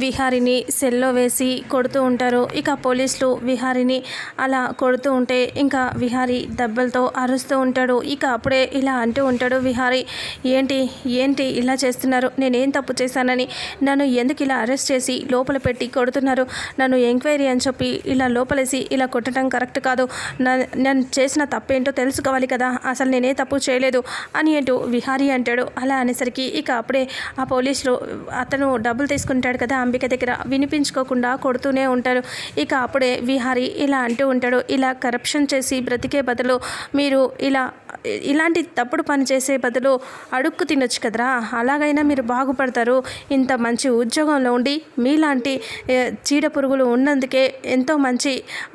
విహారిని సెల్లో వేసి కొడుతూ ఉంటారు. ఇక పోలీసులు విహారిని అలా కొడుతూ ఉంటే ఇంకా విహారి దెబ్బలతో అరుస్తూ ఉంటాడు. ఇక అప్పుడే ఇలా అంటూ ఉంటాడు విహారి, ఏంటి ఏంటి ఇలా చేస్తున్నారు? నేనేం తప్పు చేశానని నన్ను ఎందుకు ఇలా అరెస్ట్ చేసి లోపల పెట్టి కొడుతున్నారు? నన్ను ఎంక్వైరీ అని చెప్పి ఇలా లోపలేసి ఇలా కొట్టడం కరెక్ట్ కాదు. నేను చేసిన తప్పేంటో తెలుసుకోవాలి కదా, అసలు నేనే తప్పు చేయలేదు అని అంటూ విహారీ అంటాడు. అలా అనేసరికి ఇక అప్పుడే ఆ పోలీసులు అతను డబ్బులు తీసుకుంటాడు కదా అంబిక దగ్గర, వినిపించుకోకుండా కొడుతూనే ఉంటారు. ఇక అప్పుడే విహారీ ఇలా అంటూ ఉంటాడు, ఇలా కరప్షన్ చేసి బ్రతికే బదులు మీరు ఇలాంటి తప్పుడు పని చేసే బదులు అడుక్కు తినొచ్చు కదరా, అలాగైనా మీరు బాగుపడతారు. ఇంత మంచి ఉద్యోగంలో ఉండి మీలాంటి చీడ పురుగులు ఉన్నందుకే ఎంతో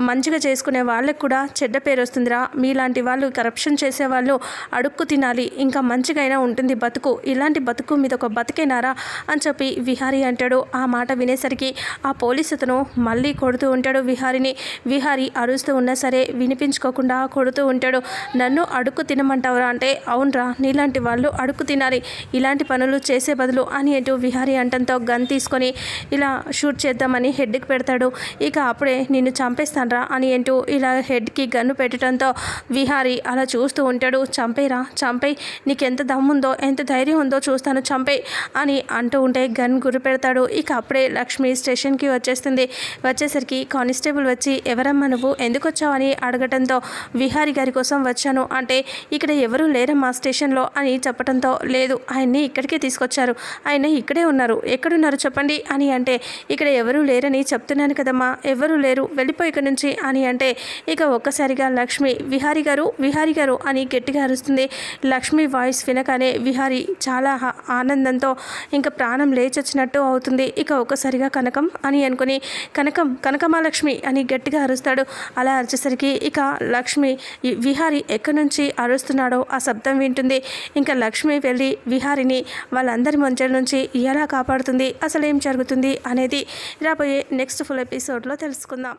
మంచిగా చేసుకునే వాళ్ళకి కూడా చెడ్డ పేరు వస్తుందిరా. మీలాంటి వాళ్ళు కరప్షన్ చేసేవాళ్ళు అడుక్కు తినాలి, ఇంకా మంచిగా అయినా ఉంటుంది బతుకు, ఇలాంటి బతుకు మీద ఒక బతికేనారా అని చెప్పి విహారీ అంటాడు. ఆ మాట వినేసరికి ఆ పోలీసు అతను మళ్ళీ కొడుతూ ఉంటాడు విహారీని. విహారీ అరుస్తూ ఉన్నా సరే వినిపించుకోకుండా కొడుతూ ఉంటాడు. నన్ను అడుక్కు తినమంటావురా అంటే, అవునరా, నీలాంటి వాళ్ళు అడుక్కు తినాలి, ఇలాంటి పనులు చేసే బదులు అని అంటూ విహారీ అంటంతో గన్ తీసుకొని ఇలా షూట్ చేద్దామని హెడ్కి పెడతాడు. ఇక అప్పుడే నిన్ను చంపేస్తానరా అని అంటూ ఇలా హెడ్కి గన్ను పెట్టడంతో విహారీ అలా చూస్తూ ఉంటాడు. చంపేరా, చంపేయి, నీకు ఎంత దమ్ముందో ఎంత ధైర్యం ఉందో చూస్తాను, చంపేయి అని అంటూ ఉంటే గన్ గురి పెడతాడు. ఇక అప్పుడే లక్ష్మి స్టేషన్కి వచ్చేసరికి కానిస్టేబుల్ వచ్చి, ఎవరమ్మా నువ్వు, ఎందుకు వచ్చావు అని అడగటంతో విహారీ గారి కోసం వచ్చాను అంటే, ఇక్కడ ఎవరూ లేరమ్మా స్టేషన్లో అని చెప్పడంతో, లేదు ఆయన్ని ఇక్కడికే తీసుకొచ్చారు, ఆయన ఇక్కడే ఉన్నారు, ఎక్కడున్నారు చెప్పండి అని అంటే, ఇక్కడ ఎవరూ లేరని చెప్తున్నాను కదమ్మా, ఎవరూ లేరు, వెళ్ళిపోయి ఇక్కడ నుంచి అని అంటే, ఇక ఒక్కసారిగా లక్ష్మి విహారీ గారు అని గట్టిగా అరుస్తుంది. లక్ష్మి వాయిస్ వినగానే విహారీ చాలా ఆనందంతో ఇంకా ప్రాణం లేచొచ్చినట్టు అవుతుంది. ఇక ఒక్కసారిగా కనకం అని అనుకుని, కనకమాలక్ష్మి అని గట్టిగా అరుస్తాడు. అలా అరిచేసరికి ఇక లక్ష్మి విహారీ ఎక్కడి నుంచి అరుస్తున్నాడో ఆ శబ్దం వింటుంది. ఇంకా లక్ష్మి వెళ్ళి విహారిని వాళ్ళందరి మధ్య నుంచి ఎలా కాపాడుతుంది, అసలు ఏం జరుగుతుంది అనేది రాబోయే నెక్స్ట్ ఫుల్ ఎపిసోడ్లో తెలుసుకుందాం.